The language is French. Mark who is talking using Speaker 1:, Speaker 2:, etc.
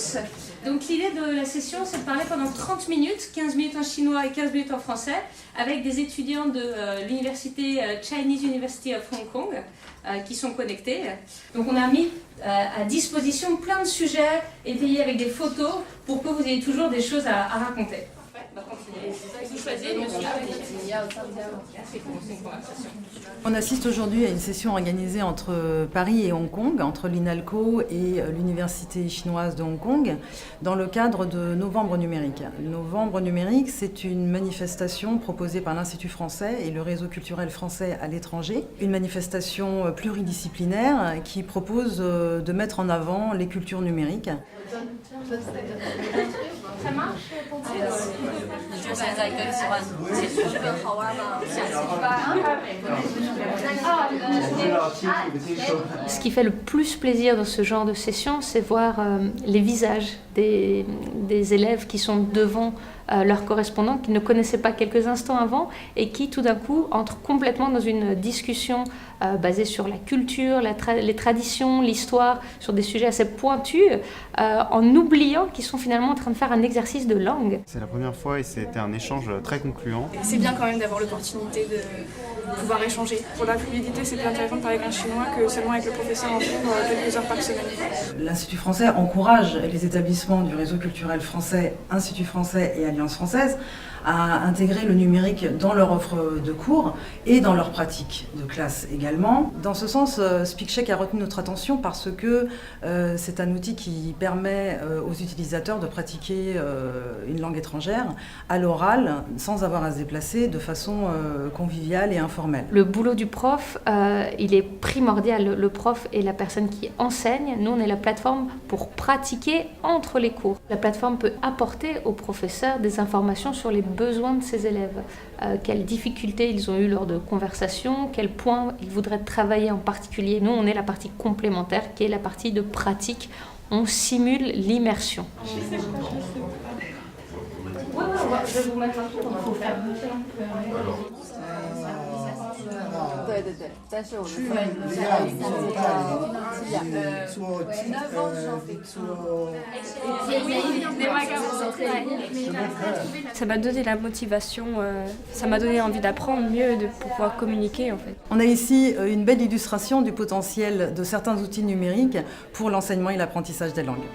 Speaker 1: tous. Donc l'idée de la session, c'est de parler pendant 30 minutes, 15 minutes en chinois et 15 minutes en français, avec des étudiants de l'université Chinese University of Hong Kong qui sont connectés. Donc on a mis à disposition plein de sujets étayés avec des photos pour que vous ayez toujours des choses à raconter. On va continuer. Vous choisissez, monsieur.
Speaker 2: On assiste aujourd'hui à une session organisée entre Paris et Hong Kong, entre l'INALCO et l'Université chinoise de Hong Kong, dans le cadre de Novembre numérique. Novembre numérique, c'est une manifestation proposée par l'Institut français et le réseau culturel français à l'étranger. Une manifestation pluridisciplinaire qui propose de mettre en avant les cultures numériques.
Speaker 1: Ça marche pour vous?
Speaker 3: Ce qui fait le plus plaisir dans ce genre de session, c'est voir les visages des élèves qui sont devant leurs correspondants, qui ne connaissaient pas quelques instants avant et qui tout d'un coup entrent complètement dans une discussion basée sur la culture, les traditions, l'histoire, sur des sujets assez pointus, en oubliant qu'ils sont finalement en train de faire un exercice de langue.
Speaker 4: C'est la première fois et c'était un échange très concluant.
Speaker 5: C'est bien quand même d'avoir l'opportunité de pouvoir échanger. Pour la fluidité, c'est plus intéressant de parler avec un Chinois que seulement avec le professeur en cours quelques heures par semaine.
Speaker 2: L'Institut français encourage les établissements du réseau culturel français, Institut français et Alliance française à intégrer le numérique dans leur offre de cours et dans leur pratique de classe également. Dans ce sens, SpeakCheck a retenu notre attention parce que c'est un outil qui permet aux utilisateurs de pratiquer une langue étrangère à l'oral sans avoir à se déplacer de façon conviviale et informelle.
Speaker 3: Le boulot du prof, il est primordial. Le prof est la personne qui enseigne. Nous, on est la plateforme pour pratiquer entre les cours. La plateforme peut apporter aux professeurs des informations sur les besoins de ses élèves, quelles difficultés ils ont eu lors de conversations, quels points ils voudraient travailler en particulier. Nous, on est la partie complémentaire qui est la partie de pratique. On simule l'immersion.
Speaker 1: Je vais vous mettre un tour, on va faire.
Speaker 6: Ça m'a donné la motivation, ça m'a donné envie d'apprendre mieux, de pouvoir communiquer en fait.
Speaker 2: On a ici une belle illustration du potentiel de certains outils numériques pour l'enseignement et l'apprentissage des langues.